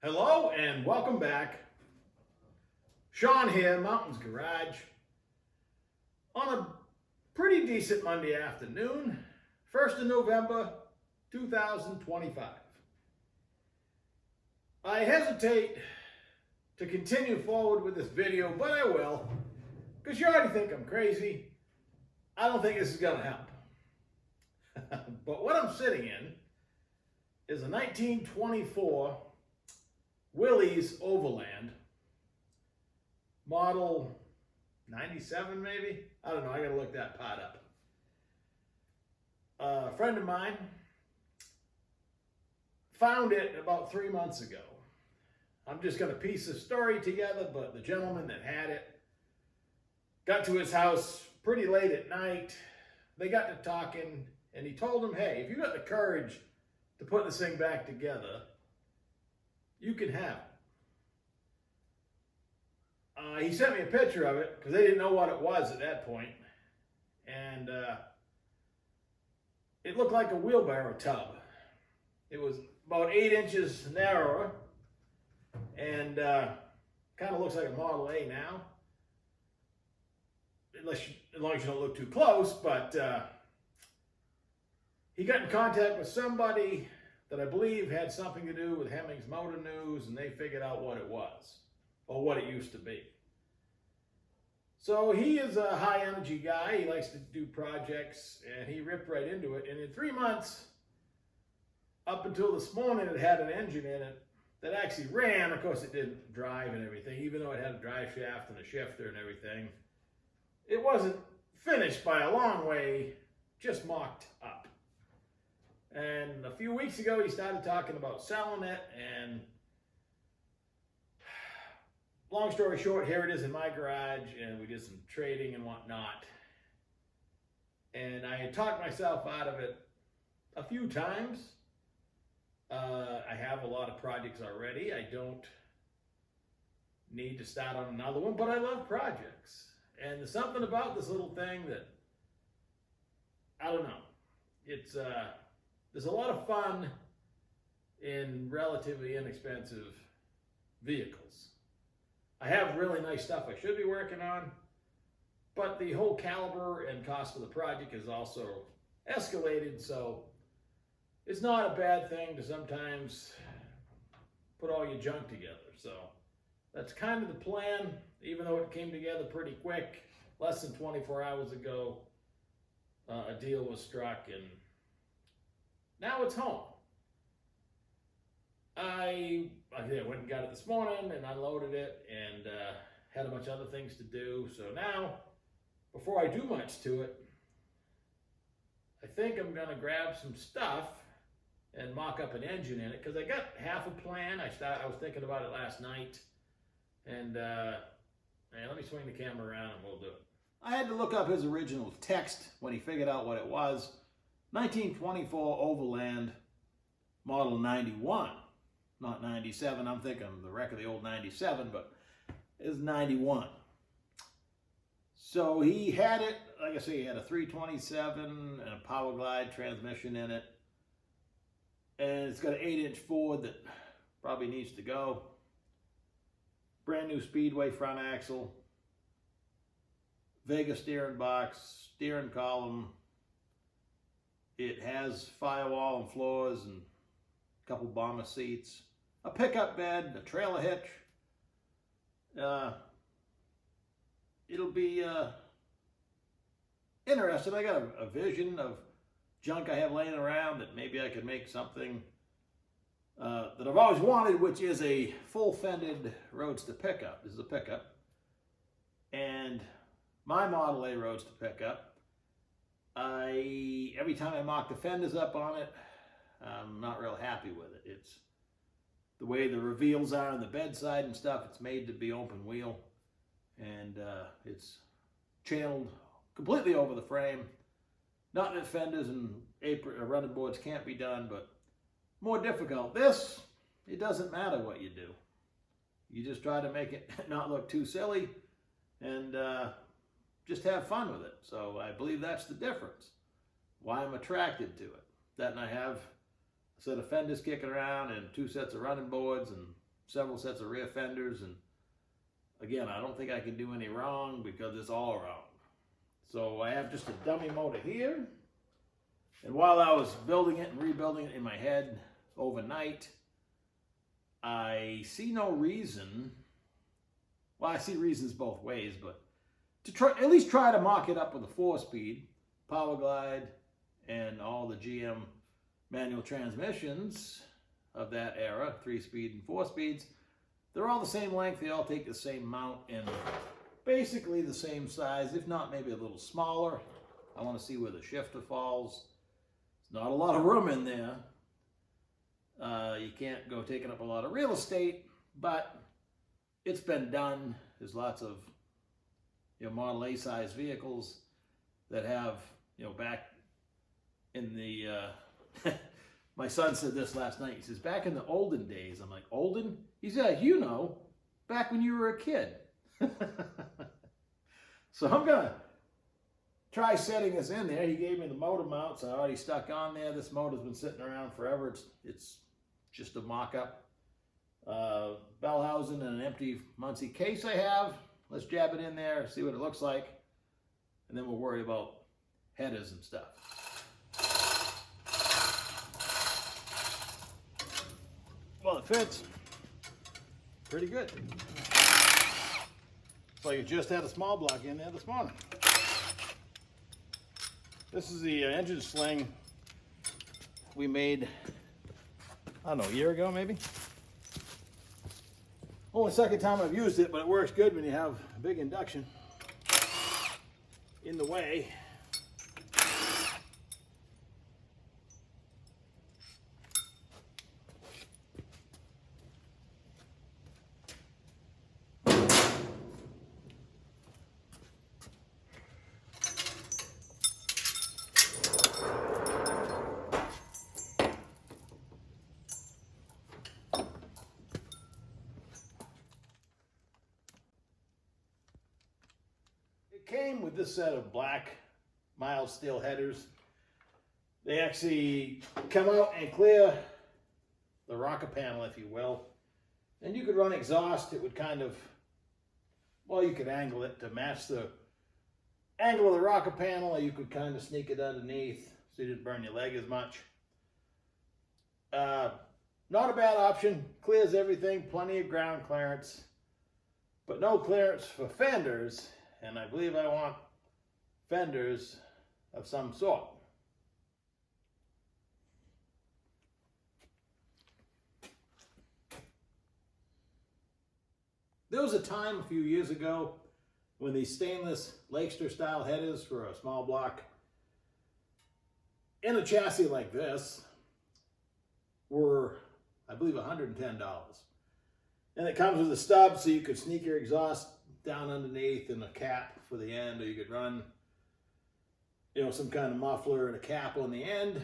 Hello and welcome back. Sean here, Mountains Garage, on a pretty decent Monday afternoon, 1st of November 2025. I hesitate to continue forward with this video, but I will, because you already think I'm crazy. I don't think this is going to help. But what I'm sitting in is a 1924 Willys Overland, model 97 maybe? I don't know, I gotta look that part up. A friend of mine found it about 3 months ago. I'm just gonna piece the story together, but the gentleman that had it got to his house pretty late at night. They got to talking, and he told him, hey, if you got the courage to put this thing back together, you can have it. He sent me a picture of it because they didn't know what it was at that point. And it looked like a wheelbarrow tub. It was about 8 inches narrower and kind of looks like a Model A now. As long as you don't look too close, but he got in contact with somebody that I believe had something to do with Hemmings Motor News, and they figured out what it was, or what it used to be. So he is a high energy guy. He likes to do projects, and he ripped right into it. And in 3 months, up until this morning, it had an engine in it that actually ran. Of course, it didn't drive and everything, even though it had a drive shaft and a shifter and everything. It wasn't finished by a long way, just mocked up. And a few weeks ago, he started talking about selling it, and long story short, here it is in my garage, and we did some trading and whatnot. And I had talked myself out of it a few times. I have a lot of projects already. I don't need to start on another one, but I love projects. And there's something about this little thing that, I don't know, it's there's a lot of fun in relatively inexpensive vehicles. I have really nice stuff I should be working on, but the whole caliber and cost of the project has also escalated, so it's not a bad thing to sometimes put all your junk together. So that's kind of the plan, even though it came together pretty quick. Less than 24 hours ago, a deal was struck, and now it's home. I went and got it this morning and unloaded it, and had a bunch of other things to do. So now, before I do much to it, I think I'm gonna grab some stuff and mock up an engine in it, because I got half a plan. I was thinking about it last night, and let me swing the camera around and we'll do it. I had to look up his original text when he figured out what it was. 1924 Overland, model 91, not 97. I'm thinking the wreck of the old 97, but it's 91. So he had it, like I say, he had a 327 and a Power Glide transmission in it. And it's got an 8-inch Ford that probably needs to go. Brand new Speedway front axle. Vega steering box, steering column. It has firewall and floors and a couple bomber seats, a pickup bed, a trailer hitch. It'll be interesting. I got a vision of junk I have laying around that maybe I could make something that I've always wanted, which is a full-fended Roadster pickup. This is a pickup. And my Model A Roadster pickup, every time I mock the fenders up on it, I'm not real happy with it. It's the way the reveals are on the bedside and stuff. It's made to be open wheel, and it's channeled completely over the frame. Not that fenders and running boards can't be done, but more difficult. This, it doesn't matter what you do. You just try to make it not look too silly, and just have fun with it. So I believe that's the difference. Why I'm attracted to it. That, and I have a set of fenders kicking around and 2 sets of running boards, and several sets of rear fenders, and again, I don't think I can do any wrong because it's all wrong. So I have just a dummy motor here, and while I was building it and rebuilding it in my head overnight, I see no reason, well, I see reasons both ways, but to at least try to mock it up with a 4-speed Power Glide and all the GM manual transmissions of that era, 3-speed and 4 speeds. They're all the same length, they all take the same mount and basically the same size, if not maybe a little smaller. I want to see where the shifter falls. There's not a lot of room in there. You can't go taking up a lot of real estate, but it's been done. There's lots of Model A size vehicles that have, back in the, my son said this last night. He says, back in the olden days. I'm like, olden? He said, back when you were a kid. So I'm going to try setting this in there. He gave me the motor mounts. I already stuck on there. This motor's been sitting around forever. It's just a mock-up Bellhausen and an empty Muncie case I have. Let's jab it in there, see what it looks like, and then we'll worry about headers and stuff. Well, it fits pretty good. So you just had a small block in there this morning. This is the engine sling we made, I don't know, a year ago maybe? Only second time I've used it, but it works good when you have a big induction in the way. Came with this set of black mild steel headers. They actually come out and clear the rocker panel, if you will. And you could run exhaust. It would kind of, well, you could angle it to match the angle of the rocker panel, or you could kind of sneak it underneath so you didn't burn your leg as much. Not a bad option. Clears everything, plenty of ground clearance, but no clearance for fenders. And I believe I want fenders of some sort. There was a time a few years ago when these stainless Lakester style headers for a small block in a chassis like this were, I believe, $110. And it comes with a stub so you could sneak your exhaust down underneath and a cap for the end, or you could run, some kind of muffler and a cap on the end.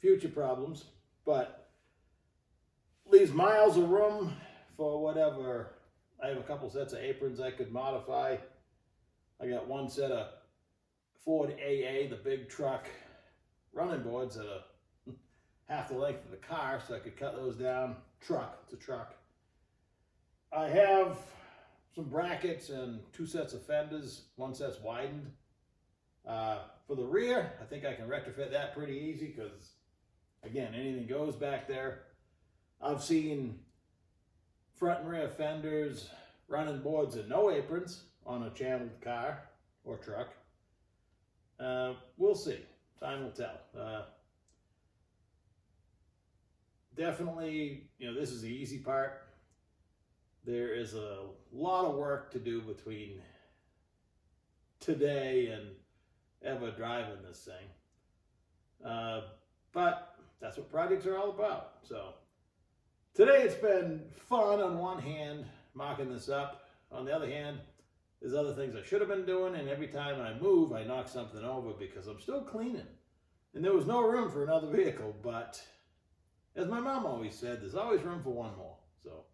Future problems, but leaves miles of room for whatever. I have a couple sets of aprons I could modify. I got one set of Ford AA, the big truck running boards that are half the length of the car, so I could cut those down. It's a truck. I have some brackets and 2 sets of fenders. One set's widened. For the rear, I think I can retrofit that pretty easy because, again, anything goes back there. I've seen front and rear fenders, running boards, and no aprons on a channeled car or truck. We'll see. Time will tell. Definitely, this is the easy part. There is a lot of work to do between today and ever driving this thing. But that's what projects are all about. So today it's been fun on one hand, mocking this up. On the other hand, there's other things I should have been doing, and every time I move, I knock something over because I'm still cleaning. And there was no room for another vehicle, but as my mom always said, there's always room for one more. So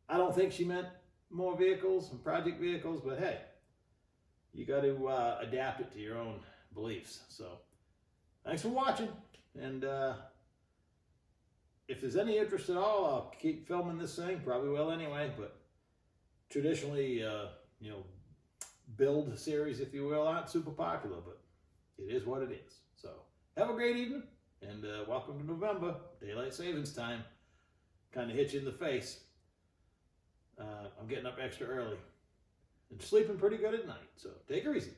I don't think she meant more vehicles and project vehicles, but hey, you got to adapt it to your own beliefs. So thanks for watching, and if there's any interest at all, I'll keep filming this thing. Probably will anyway, but traditionally, you know, build series, if you will, aren't super popular, but it is what it is. So have a great evening, and welcome to November, daylight savings time. Kind of hit you in the face. I'm getting up extra early and sleeping pretty good at night, so take her easy.